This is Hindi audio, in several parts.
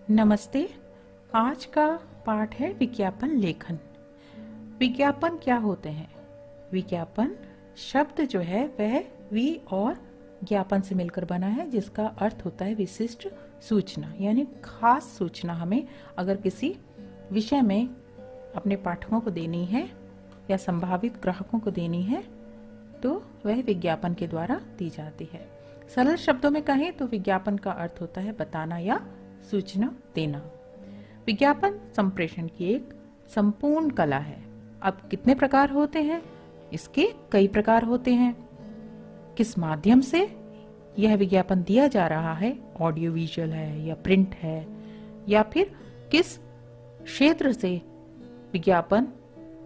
नमस्ते। आज का पाठ है विज्ञापन लेखन। विज्ञापन क्या होते हैं? विज्ञापन शब्द जो है वह वि और ज्ञापन से मिलकर बना है, जिसका अर्थ होता है विशिष्ट सूचना, यानी खास सूचना हमें अगर किसी विषय में अपने पाठकों को देनी है या संभावित ग्राहकों को देनी है तो वह विज्ञापन के द्वारा दी जाती है। सरल शब्दों में कहें तो विज्ञापन का अर्थ होता है बताना या सूचना देना। विज्ञापन संप्रेषण की एक संपूर्ण कला है। अब कितने प्रकार होते हैं? इसके कई प्रकार होते हैं। किस माध्यम से यह विज्ञापन दिया जा रहा है, ऑडियो विजुअल है या प्रिंट है, या फिर किस क्षेत्र से विज्ञापन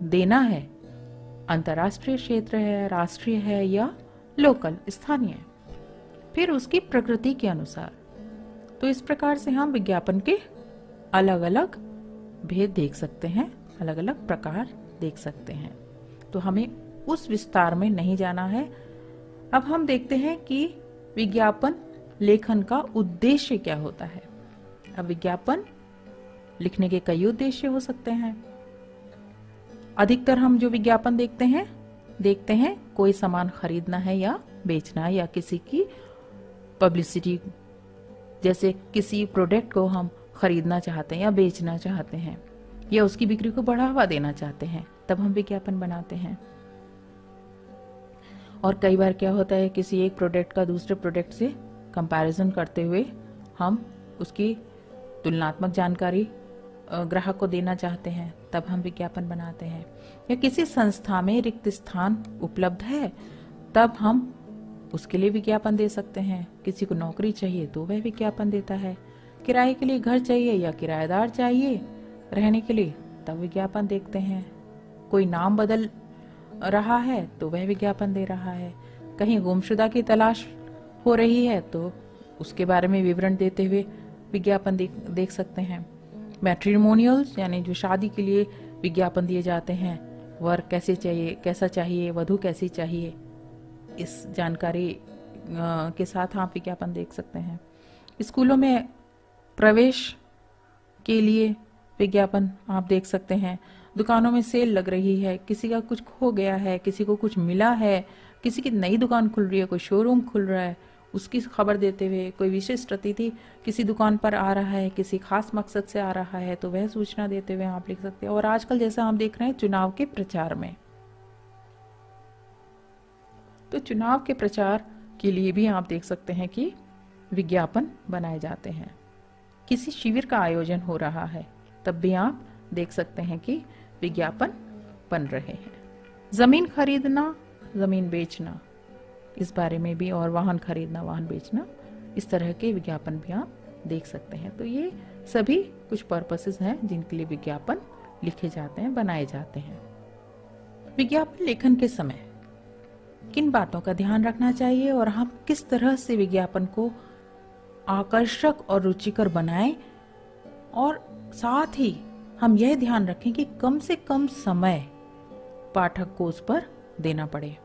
देना है, अंतर्राष्ट्रीय क्षेत्र है, राष्ट्रीय है या लोकल स्थानीय, फिर उसकी प्रकृति के अनुसार। तो इस प्रकार से हम विज्ञापन के अलग अलग भेद देख सकते हैं, अलग अलग प्रकार देख सकते हैं। तो हमें उस विस्तार में नहीं जाना है। अब हम देखते हैं कि विज्ञापन लेखन का उद्देश्य क्या होता है। अब विज्ञापन लिखने के कई उद्देश्य हो सकते हैं। अधिकतर हम जो विज्ञापन देखते हैं कोई सामान खरीदना है या बेचना, या किसी की पब्लिसिटी, जैसे किसी प्रोडक्ट को हम खरीदना चाहते हैं या बेचना चाहते हैं या उसकी बिक्री को बढ़ावा देना चाहते हैं, तब हम विज्ञापन बनाते हैं। और कई बार क्या होता है, किसी एक प्रोडक्ट का दूसरे प्रोडक्ट से कंपैरिजन करते हुए हम उसकी तुलनात्मक जानकारी ग्राहक को देना चाहते हैं, तब हम विज्ञापन बनाते हैं। या किसी संस्था में रिक्त स्थान उपलब्ध है, तब हम उसके लिए विज्ञापन दे सकते हैं। किसी को नौकरी चाहिए तो वह विज्ञापन देता है। किराए के लिए घर चाहिए या किराएदार चाहिए रहने के लिए, तब विज्ञापन देखते हैं। कोई नाम बदल रहा है तो वह विज्ञापन दे रहा है। कहीं गुमशुदा की तलाश हो रही है तो उसके बारे में विवरण देते हुए विज्ञापन देख सकते हैं। मैट्रिमोनियल्स यानी जो शादी के लिए विज्ञापन दिए जाते हैं, वर कैसे चाहिए, कैसा चाहिए, वधू कैसी चाहिए, इस जानकारी के साथ आप विज्ञापन देख सकते हैं। स्कूलों में प्रवेश के लिए विज्ञापन आप देख सकते हैं। दुकानों में सेल लग रही है, किसी का कुछ खो गया है, किसी को कुछ मिला है, किसी की नई दुकान खुल रही है, कोई शोरूम खुल रहा है, उसकी खबर देते हुए, कोई विशिष्ट अतिथि किसी दुकान पर आ रहा है, किसी खास मकसद से आ रहा है, तो वह सूचना देते हुए आप लिख सकते हैं। और आजकल जैसा हम देख रहे हैं चुनाव के प्रचार में, तो चुनाव के प्रचार के लिए भी आप देख सकते हैं कि विज्ञापन बनाए जाते हैं। किसी शिविर का आयोजन हो रहा है, तब भी आप देख सकते हैं कि विज्ञापन बन रहे हैं। जमीन खरीदना, जमीन बेचना, इस बारे में भी, और वाहन खरीदना, वाहन बेचना, इस तरह के विज्ञापन भी आप देख सकते हैं। तो ये सभी कुछ पर्पसेस हैं जिनके लिए विज्ञापन लिखे जाते हैं, बनाए जाते हैं। विज्ञापन लेखन के समय किन बातों का ध्यान रखना चाहिए और हम किस तरह से विज्ञापन को आकर्षक और रुचिकर बनाएं, और साथ ही हम यह ध्यान रखें कि कम से कम समय पाठक को उस पर देना पड़े।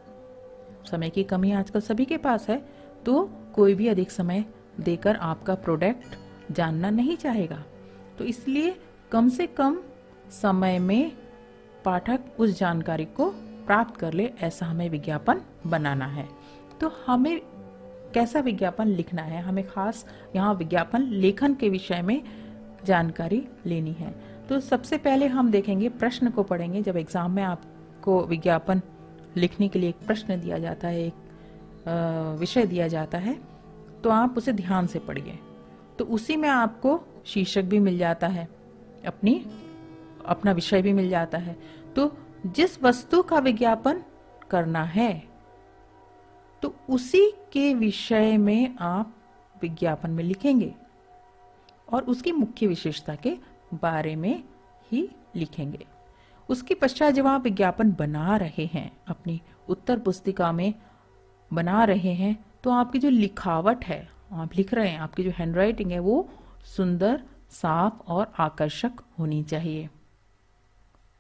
समय की कमी आजकल सभी के पास है, तो कोई भी अधिक समय देकर आपका प्रोडक्ट जानना नहीं चाहेगा। तो इसलिए कम से कम समय में पाठक उस जानकारी को प्राप्त कर ले, ऐसा हमें विज्ञापन बनाना है। तो हमें कैसा विज्ञापन लिखना है, हमें खास यहाँ विज्ञापन लेखन के विषय में जानकारी लेनी है। तो सबसे पहले हम देखेंगे, प्रश्न को पढ़ेंगे। जब एग्जाम में आपको विज्ञापन लिखने के लिए एक प्रश्न दिया जाता है, एक विषय दिया जाता है, तो आप उसे ध्यान से पढ़िए। तो उसी में आपको शीर्षक भी मिल जाता है, अपना विषय भी मिल जाता है। तो जिस वस्तु का विज्ञापन करना है, तो उसी के विषय में आप विज्ञापन में लिखेंगे और उसकी मुख्य विशेषता के बारे में ही लिखेंगे। उसके पश्चात जब आप विज्ञापन बना रहे हैं, अपनी उत्तर पुस्तिका में बना रहे हैं, तो आपकी जो लिखावट है, आप लिख रहे हैं, आपकी जो हैंडराइटिंग है वो सुंदर, साफ और आकर्षक होनी चाहिए,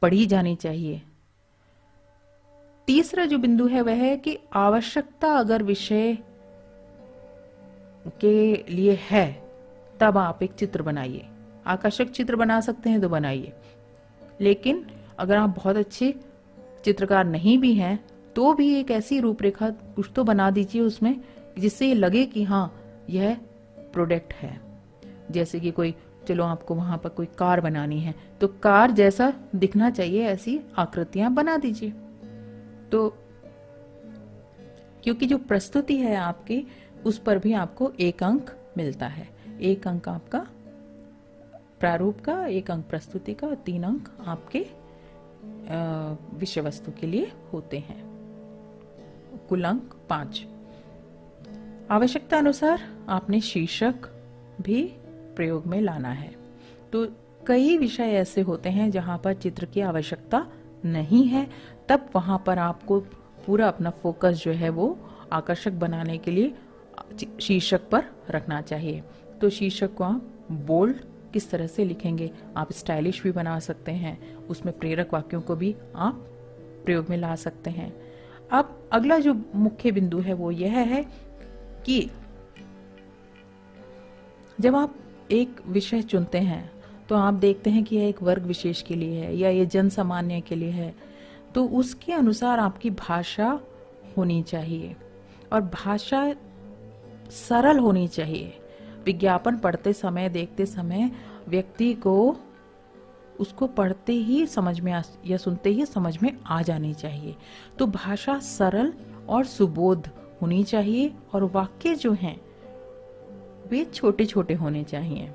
पढ़ी जानी चाहिए। तीसरा जो बिंदु है वह है कि आवश्यकता अगर विषय के लिए है तब आप एक चित्र बनाइए। आकर्षक चित्र बना सकते हैं तो बनाइए, लेकिन अगर आप बहुत अच्छे चित्रकार नहीं भी हैं तो भी एक ऐसी रूपरेखा कुछ तो बना दीजिए उसमें जिससे ये लगे कि हाँ यह प्रोडक्ट है। जैसे कि कोई, चलो आपको वहां पर कोई कार बनानी है तो कार जैसा दिखना चाहिए ऐसी आकृतियां बना दीजिए। तो क्योंकि जो प्रस्तुति है आपकी उस पर भी आपको 1 अंक मिलता है। 1 अंक आपका प्रारूप का, 1 अंक प्रस्तुति का और 3 अंक आपके विषय वस्तु के लिए होते हैं। कुल अंक 5। आवश्यकता अनुसार आपने शीर्षक भी प्रयोग में लाना है। तो कई विषय ऐसे होते हैं जहां पर चित्र की आवश्यकता नहीं है, तब वहां पर आपको पूरा अपना फोकस जो है वो आकर्षक बनाने के लिए शीर्षक पर रखना चाहिए। तो शीर्षक को आप बोल्ड किस तरह से लिखेंगे, आप स्टाइलिश भी बना सकते हैं, उसमें प्रेरक वाक्यों को भी आप प्रयोग में ला सकते हैं। अब अगला जो मुख्य बिंदु है वो यह है कि जब आप एक विषय चुनते हैं तो आप देखते हैं कि यह एक वर्ग विशेष के लिए है या ये जन सामान्य के लिए है, तो उसके अनुसार आपकी भाषा होनी चाहिए और भाषा सरल होनी चाहिए। विज्ञापन पढ़ते समय, देखते समय व्यक्ति को उसको पढ़ते ही समझ में या सुनते ही समझ में आ जानी चाहिए। तो भाषा सरल और सुबोध होनी चाहिए और वाक्य जो हैं वे छोटे छोटे होने चाहिए।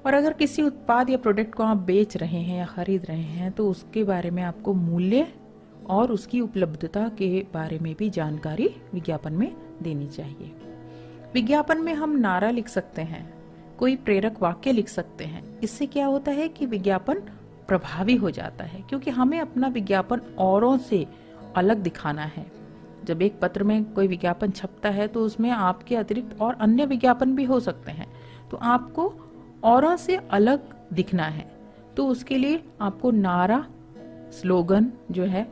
और अगर किसी उत्पाद या प्रोडक्ट को आप बेच रहे हैं या खरीद रहे हैं तो उसके बारे में आपको मूल्य और उसकी उपलब्धता के बारे में भी जानकारी विज्ञापन में देनी चाहिए। विज्ञापन में हम नारा लिख सकते हैं, कोई प्रेरक वाक्य लिख सकते हैं। इससे क्या होता है कि विज्ञापन प्रभावी हो जाता है, क्योंकि हमें अपना विज्ञापन औरों से अलग दिखाना है। जब एक पत्र में कोई विज्ञापन छपता है तो उसमें आपके अतिरिक्त और अन्य विज्ञापन भी हो सकते हैं, तो आपको औरों से अलग दिखना है। तो उसके लिए आपको नारा, स्लोगन जो है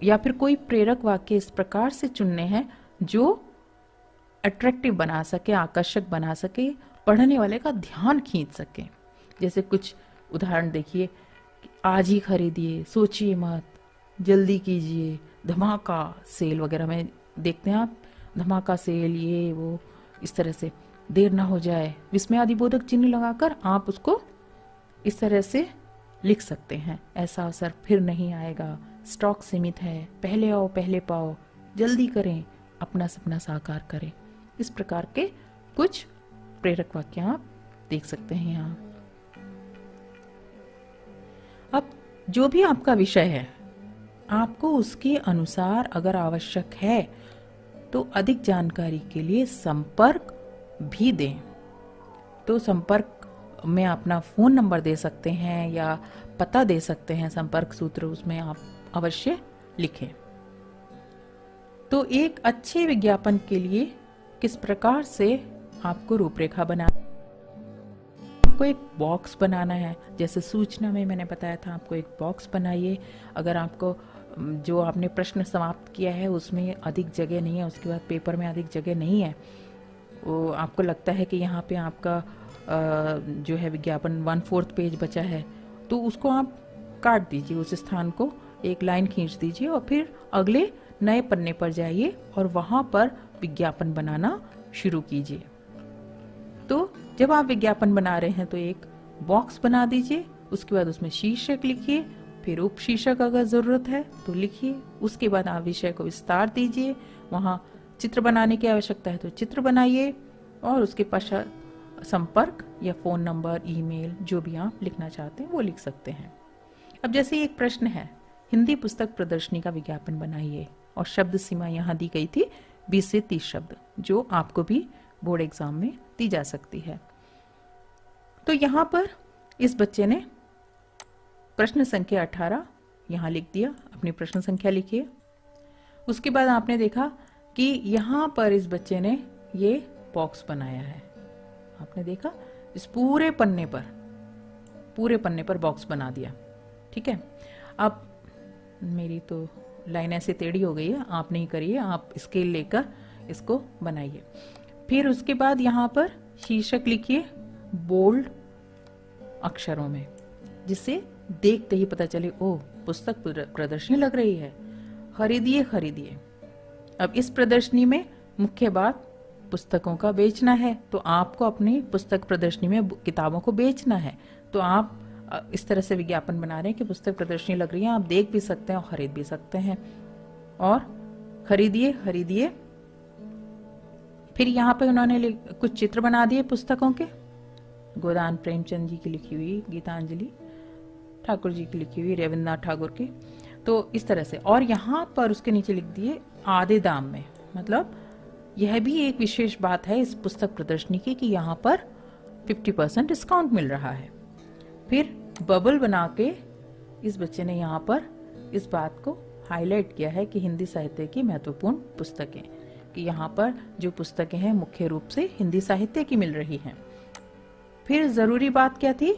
या फिर कोई प्रेरक वाक्य इस प्रकार से चुनने हैं जो अट्रैक्टिव बना सके, आकर्षक बना सके, पढ़ने वाले का ध्यान खींच सके। जैसे कुछ उदाहरण देखिए, आज ही खरीदिए, सोचिए मत, जल्दी कीजिए, धमाका सेल वगैरह में देखते हैं आप, धमाका सेल, ये वो, इस तरह से, देर ना हो जाए, विस्मयादिबोधक चिन्ह लगाकर आप उसको इस तरह से लिख सकते हैं। ऐसा अवसर फिर नहीं आएगा, स्टॉक सीमित है, पहले आओ पहले पाओ, जल्दी करें, अपना सपना साकार करें। इस प्रकार के कुछ प्रेरक वाक्य आप देख सकते हैं यहाँ। अब जो भी आपका विषय है, आपको उसके अनुसार अगर आवश्यक है तो अधिक जानकारी के लिए संपर्क भी दें। तो संपर्क में अपना फोन नंबर दे सकते हैं या पता दे सकते हैं, संपर्क सूत्र उसमें आप अवश्य लिखें। तो एक अच्छे विज्ञापन के लिए किस प्रकार से आपको रूपरेखा बनाना, आपको एक बॉक्स बनाना है। जैसे सूचना में मैंने बताया था, आपको एक बॉक्स बनाइए। अगर आपको जो आपने प्रश्न समाप्त किया है उसमें अधिक जगह नहीं है, उसके बाद पेपर में अधिक जगह नहीं है, वो आपको लगता है कि यहाँ पे आपका जो है विज्ञापन 1/4 पेज बचा है, तो उसको आप काट दीजिए, उस स्थान को एक लाइन खींच दीजिए और फिर अगले नए पन्ने पर जाइए और वहां पर विज्ञापन बनाना शुरू कीजिए। तो जब आप विज्ञापन बना रहे हैं तो एक बॉक्स बना दीजिए, उसके बाद उसमें शीर्षक लिखिए, फिर उपशीर्षक अगर जरूरत है तो लिखिए, उसके बाद आप विषय को विस्तार दीजिए, वहां चित्र बनाने की आवश्यकता है तो चित्र बनाइए और उसके पश्चात संपर्क या फोन नंबर, ईमेल, जो भी आप लिखना चाहते हैं वो लिख सकते हैं। अब जैसे एक प्रश्न है, हिंदी पुस्तक प्रदर्शनी का विज्ञापन बनाइए और शब्द सीमा यहाँ दी गई थी 20 से 30 शब्द, जो आपको भी बोर्ड एग्जाम में दी जा सकती है। तो यहाँ पर इस बच्चे ने प्रश्न संख्या 18 यहाँ लिख दिया, अपनी प्रश्न संख्या लिखिए। उसके बाद आपने देखा कि यहाँ पर इस बच्चे ने ये बॉक्स बनाया है, आपने देखा इस पूरे पन्ने पर बॉक्स बना दिया। ठीक है, अब मेरी तो लाइन ऐसे टेढ़ी हो गई है, आप नहीं करिए, आप स्केल लेकर इसको बनाइए। फिर उसके बाद यहाँ पर शीर्षक लिखिए, बोल्ड अक्षरों में, जिससे देखते ही पता चले ओह पुस्तक प्रदर्शनी लग रही है, खरीदिए खरीदिए। अब इस प्रदर्शनी में मुख्य बात पुस्तकों का बेचना है, तो आपको अपनी पुस्तक प्रदर्शनी में किताबों को बेचना है, तो आप इस तरह से विज्ञापन बना रहे हैं कि पुस्तक प्रदर्शनी लग रही है, आप देख भी सकते हैं और खरीद भी सकते हैं, और खरीदिए खरीदिए। फिर यहाँ पे उन्होंने कुछ चित्र बना दिए पुस्तकों के, गोदान प्रेमचंद जी की लिखी हुई, गीतांजलि ठाकुर जी की लिखी हुई, रविन्द्रनाथ ठाकुर की, तो इस तरह से। और यहाँ पर उसके नीचे लिख दिए आधे दाम में, मतलब यह भी एक विशेष बात है इस पुस्तक प्रदर्शनी की कि यहाँ पर 50% डिस्काउंट मिल रहा है। फिर बबल बना के इस बच्चे ने यहाँ पर इस बात को हाईलाइट किया है कि हिंदी साहित्य की महत्वपूर्ण पुस्तकें, कि यहाँ पर जो पुस्तकें हैं मुख्य रूप से हिंदी साहित्य की मिल रही हैं। फिर जरूरी बात क्या थी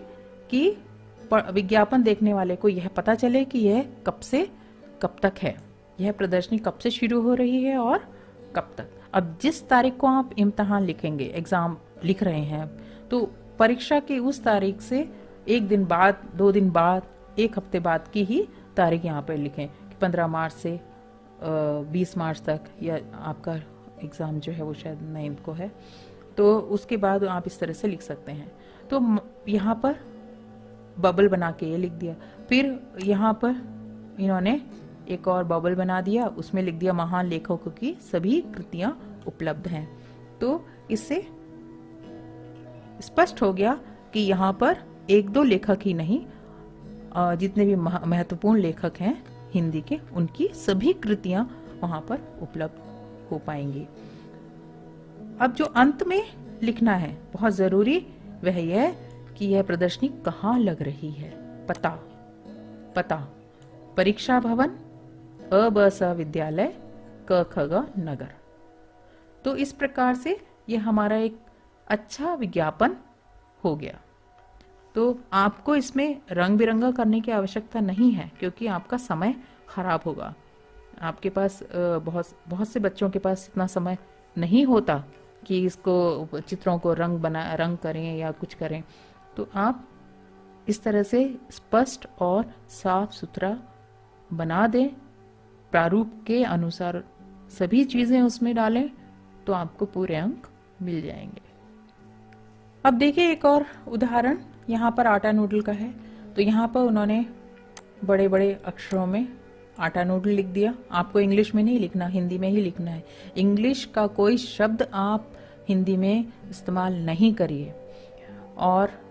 कि विज्ञापन देखने वाले को यह पता चले कि यह कब से कब तक है, यह प्रदर्शनी कब से शुरू हो रही है और कब तक। अब जिस तारीख को आप इम्तिहान लिखेंगे, एग्जाम लिख रहे हैं, तो परीक्षा की उस तारीख से एक दिन बाद, 2 दिन बाद, 1 हफ्ते बाद की ही तारीख यहाँ पर लिखें कि 15 मार्च से 20 मार्च तक, या आपका एग्ज़ाम जो है वो शायद 9 को है, तो उसके बाद आप इस तरह से लिख सकते हैं। तो यहाँ पर बबल बना के ये लिख दिया। फिर यहाँ पर इन्होंने एक और बबल बना दिया, उसमें लिख दिया महान लेखकों की सभी कृतियां उपलब्ध हैं। तो इससे स्पष्ट हो गया कि यहाँ पर 1-2 लेखक ही नहीं, जितने भी महत्वपूर्ण लेखक हैं हिंदी के, उनकी सभी कृतियां वहां पर उपलब्ध हो पाएंगी। अब जो अंत में लिखना है बहुत जरूरी, वह यह कि यह प्रदर्शनी कहाँ लग रही है। पता परीक्षा भवन, अ.ब.स. विद्यालय, क.ख.ग. नगर। तो इस प्रकार से यह हमारा एक अच्छा विज्ञापन हो गया। तो आपको इसमें रंग बिरंगा करने की आवश्यकता नहीं है, क्योंकि आपका समय खराब होगा। आपके पास बहुत से बच्चों के पास इतना समय नहीं होता कि इसको चित्रों को रंग करें या कुछ करें। तो आप इस तरह से स्पष्ट और साफ सुथरा बना दें, प्रारूप के अनुसार सभी चीजें उसमें डालें, तो आपको पूरे अंक मिल जाएंगे। अब देखिए एक और उदाहरण यहाँ पर आटा नूडल का है। तो यहाँ पर उन्होंने बड़े बड़े अक्षरों में आटा नूडल लिख दिया। आपको इंग्लिश में नहीं लिखना, हिंदी में ही लिखना है। इंग्लिश का कोई शब्द आप हिंदी में इस्तेमाल नहीं करिए। और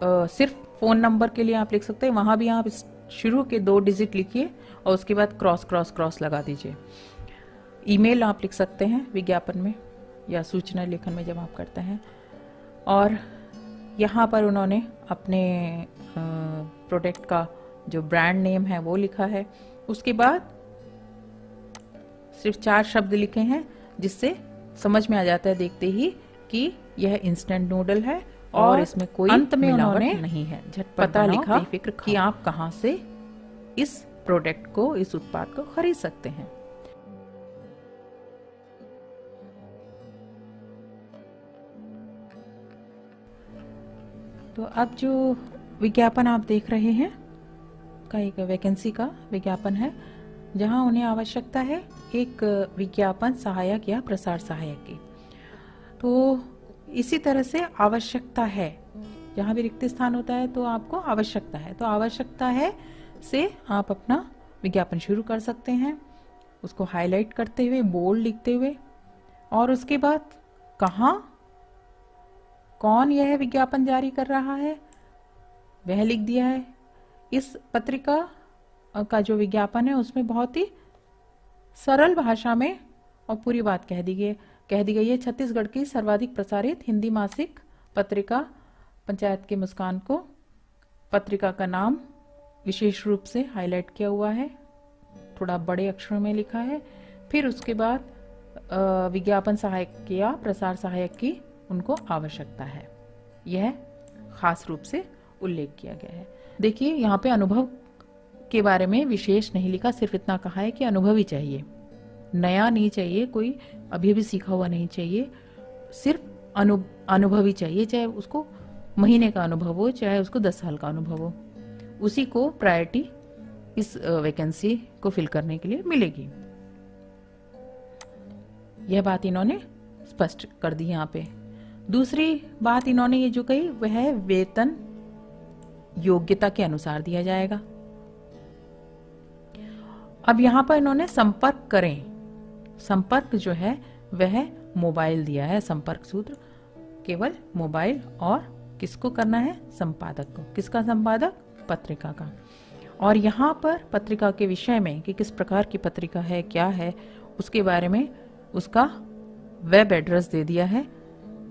सिर्फ फोन नंबर के लिए आप लिख सकते हैं, वहां भी आप शुरू के 2 डिजिट लिखिए और उसके बाद क्रॉस लगा दीजिए। ईमेल आप लिख सकते हैं विज्ञापन में या सूचना लेखन में जब आप करते हैं। और यहाँ पर उन्होंने अपने प्रोडक्ट का जो ब्रांड नेम है वो लिखा है। उसके बाद सिर्फ 4 शब्द लिखे हैं, जिससे समझ में आ जाता है देखते ही कि यह इंस्टेंट नूडल है और इसमें कोई अंत में उन्होंने नहीं है। पता लिखा कि आप कहां से इस प्रोडक्ट को, इस उत्पाद को खरीद सकते हैं। तो अब जो विज्ञापन आप देख रहे हैं का एक वैकेंसी का विज्ञापन है, जहां उन्हें आवश्यकता है एक विज्ञापन सहायक या प्रसार सहायक की। तो इसी तरह से आवश्यकता है, जहां भी रिक्त स्थान होता है तो आपको आवश्यकता है, तो आवश्यकता है से आप अपना विज्ञापन शुरू कर सकते हैं, उसको हाईलाइट करते हुए, बोल्ड लिखते हुए। और उसके बाद कहां, कौन यह विज्ञापन जारी कर रहा है वह लिख दिया है। इस पत्रिका का जो विज्ञापन है उसमें बहुत ही सरल भाषा में और पूरी बात कह दी गई है। छत्तीसगढ़ की सर्वाधिक प्रसारित हिंदी मासिक पत्रिका पंचायत की मुस्कान को, पत्रिका का नाम विशेष रूप से हाईलाइट किया हुआ है, थोड़ा बड़े अक्षरों में लिखा है। फिर उसके बाद विज्ञापन सहायक या प्रसार सहायक की उनको आवश्यकता है, यह खास रूप से उल्लेख किया गया है। देखिए यहाँ पे अनुभव के बारे में विशेष नहीं लिखा, सिर्फ इतना कहा है कि अनुभवी चाहिए, नया नहीं चाहिए, कोई अभी भी सीखा हुआ नहीं चाहिए, सिर्फ अनुभवी चाहिए। चाहे उसको महीने का अनुभव हो चाहे उसको 10 साल का अनुभव हो, उसी को प्रायोरिटी इस वैकेंसी को फिल करने के लिए मिलेगी। यह बात इन्होंने स्पष्ट कर दी यहाँ पे। दूसरी बात इन्होंने ये जो कही वह है वेतन योग्यता के अनुसार दिया जाएगा। अब यहां पर इन्होंने संपर्क करें, संपर्क जो है वह मोबाइल दिया है, संपर्क सूत्र केवल मोबाइल, और किसको करना है, संपादक को। किसका संपादक, पत्रिका का। और यहाँ पर पत्रिका के विषय में कि किस प्रकार की पत्रिका है, क्या है, उसके बारे में उसका वेब एड्रेस दे दिया है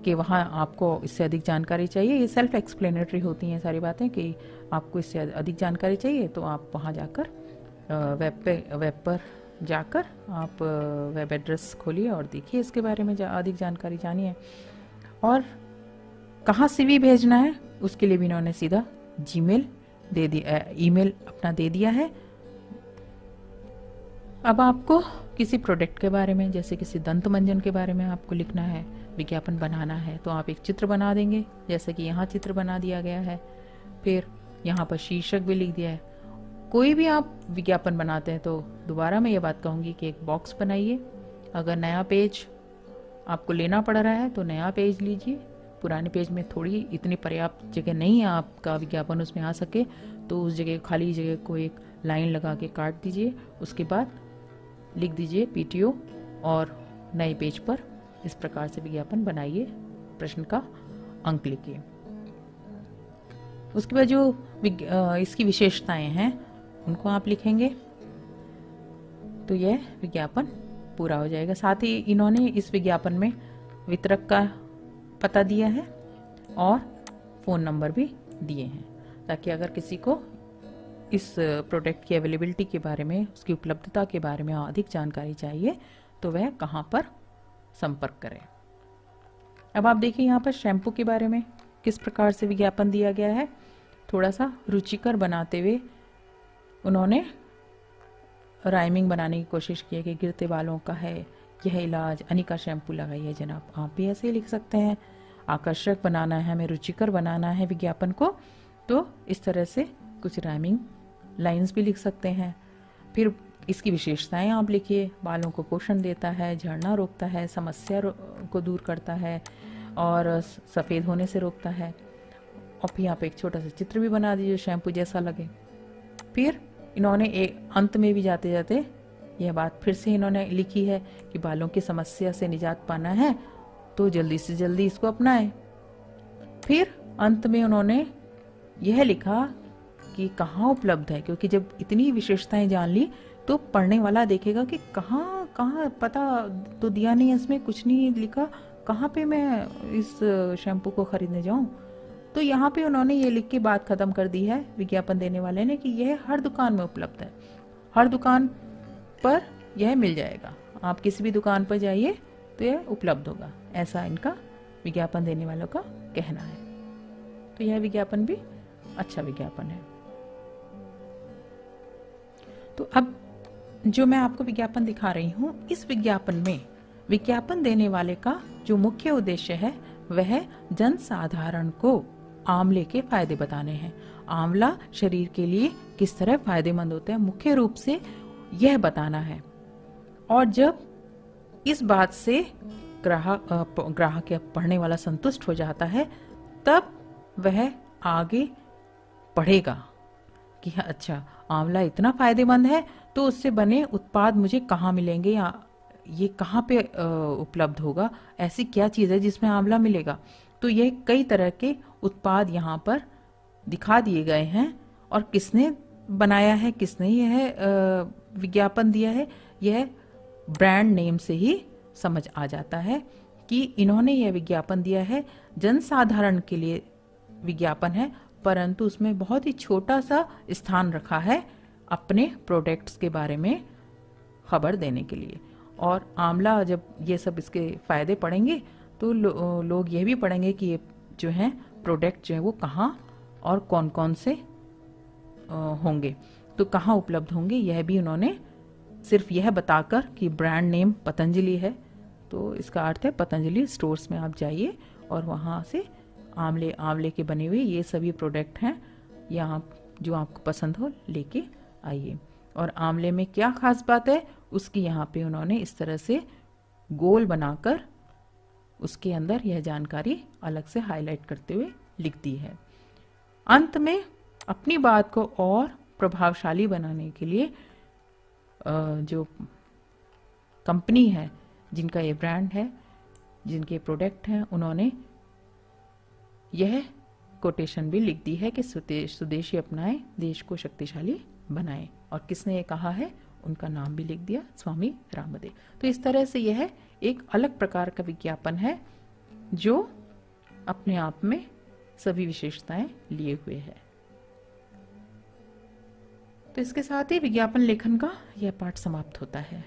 कि वहाँ आपको इससे अधिक जानकारी चाहिए। ये सेल्फ एक्सप्लेनेटरी होती हैं सारी बातें कि आपको इससे अधिक जानकारी चाहिए तो आप वहाँ जाकर वेब पर जाकर आप वेब एड्रेस खोलिए और देखिए इसके बारे में अधिक जानकारी जानिए। और कहाँ सीवी भेजना है उसके लिए भी इन्होंने सीधा जीमेल दे दिया, ईमेल अपना दे दिया है। अब आपको किसी प्रोडक्ट के बारे में, जैसे किसी दंत मंजन के बारे में आपको लिखना है, विज्ञापन बनाना है, तो आप एक चित्र बना देंगे, जैसे कि यहाँ चित्र बना दिया गया है। फिर यहाँ पर शीर्षक भी लिख दिया है। कोई भी आप विज्ञापन बनाते हैं तो दोबारा मैं ये बात कहूँगी कि एक बॉक्स बनाइए। अगर नया पेज आपको लेना पड़ रहा है तो नया पेज लीजिए। पुराने पेज में थोड़ी इतनी पर्याप्त जगह नहीं है आपका विज्ञापन उसमें आ सके, तो उस जगह, खाली जगह को एक लाइन लगा के काट दीजिए। उसके बाद लिख दीजिए PTO और नए पेज पर इस प्रकार से विज्ञापन बनाइए, प्रश्न का अंक लिखिए। उसके बाद जो इसकी विशेषताएं हैं उनको आप लिखेंगे तो यह विज्ञापन पूरा हो जाएगा। साथ ही इन्होंने इस विज्ञापन में वितरक का पता दिया है और फ़ोन नंबर भी दिए हैं, ताकि अगर किसी को इस प्रोडक्ट की अवेलेबिलिटी के बारे में, उसकी उपलब्धता के बारे में अधिक जानकारी चाहिए तो वह कहाँ पर संपर्क करें। अब आप देखिए यहाँ पर शैम्पू के बारे में किस प्रकार से विज्ञापन दिया गया है। थोड़ा सा रुचिकर बनाते हुए उन्होंने राइमिंग बनाने की कोशिश की है कि गिरते बालों का है यह इलाज, अनिका शैम्पू लगाइए जनाब। आप भी ऐसे ही लिख सकते हैं। आकर्षक बनाना है, हमें रुचिकर बनाना है विज्ञापन को, तो इस तरह से कुछ राइमिंग लाइंस भी लिख सकते हैं। फिर इसकी विशेषताएं आप लिखिए। बालों को पोषण देता है, झड़ना रोकता है, समस्या को दूर करता है और सफ़ेद होने से रोकता है। और फिर यहाँ पे एक छोटा सा चित्र भी बना दीजिए शैम्पू जैसा लगे। फिर इन्होंने एक अंत में भी जाते जाते यह बात फिर से इन्होंने लिखी है कि बालों की समस्या से निजात पाना है तो जल्दी से जल्दी इसको अपनाएं। फिर अंत में उन्होंने यह लिखा कि कहाँ उपलब्ध है, क्योंकि जब इतनी विशेषताएं जान ली तो पढ़ने वाला देखेगा कि कहाँ कहाँ, पता तो दिया नहीं, इसमें कुछ नहीं लिखा, कहाँ पे मैं इस शैम्पू को खरीदने जाऊं। तो यहाँ पे उन्होंने ये लिख के बात खत्म कर दी है विज्ञापन देने वाले ने कि यह हर दुकान में उपलब्ध है, हर दुकान पर यह मिल जाएगा। आप किसी भी दुकान पर जाइए तो यह उपलब्ध होगा, ऐसा इनका विज्ञापन देने वालों का कहना है। तो यह विज्ञापन भी अच्छा विज्ञापन है। तो अब जो मैं आपको विज्ञापन दिखा रही हूँ, इस विज्ञापन में विज्ञापन देने वाले का जो मुख्य उद्देश्य है वह जन साधारण को आंवले के फायदे बताने हैं। आंवला शरीर के लिए किस तरह फायदेमंद होता है, मुख्य रूप से यह बताना है। और जब इस बात से ग्राहक या पढ़ने वाला संतुष्ट हो जाता है तब वह आगे पढ़ेगा कि अच्छा, आंवला इतना फायदेमंद है तो उससे बने उत्पाद मुझे कहाँ मिलेंगे या ये कहाँ पे उपलब्ध होगा, ऐसी क्या चीज़ है जिसमें आंवला मिलेगा। तो ये कई तरह के उत्पाद यहाँ पर दिखा दिए गए हैं और किसने बनाया है, किसने यह विज्ञापन दिया है, यह ब्रांड नेम से ही समझ आ जाता है कि इन्होंने यह विज्ञापन दिया है। जनसाधारण के लिए विज्ञापन है, परंतु उसमें बहुत ही छोटा सा स्थान रखा है अपने प्रोडक्ट्स के बारे में खबर देने के लिए। और आंवला, जब ये सब इसके फायदे पढ़ेंगे तो लोग ये भी पढ़ेंगे कि ये जो है प्रोडक्ट जो है वो कहाँ और कौन कौन से होंगे, तो कहाँ उपलब्ध होंगे। यह भी उन्होंने सिर्फ यह बताकर कि ब्रांड नेम पतंजलि है, तो इसका अर्थ है पतंजलि स्टोर्स में आप जाइए और वहाँ से आंवले के बने हुए ये सभी प्रोडक्ट हैं, यहाँ जो आपको पसंद हो लेके आइए। और आंवले में क्या खास बात है उसकी यहाँ पे उन्होंने इस तरह से गोल बनाकर उसके अंदर यह जानकारी अलग से हाईलाइट करते हुए लिख दी है। अंत में अपनी बात को और प्रभावशाली बनाने के लिए जो कंपनी है, जिनका ये ब्रांड है, जिनके प्रोडक्ट हैं, उन्होंने यह कोटेशन भी लिख दी है कि स्वदेशी अपनाएं, देश को शक्तिशाली बनाएं। और किसने ये कहा है उनका नाम भी लिख दिया, स्वामी रामदेव। तो इस तरह से यह एक अलग प्रकार का विज्ञापन है जो अपने आप में सभी विशेषताएं लिए हुए है। तो इसके साथ ही विज्ञापन लेखन का यह पाठ समाप्त होता है।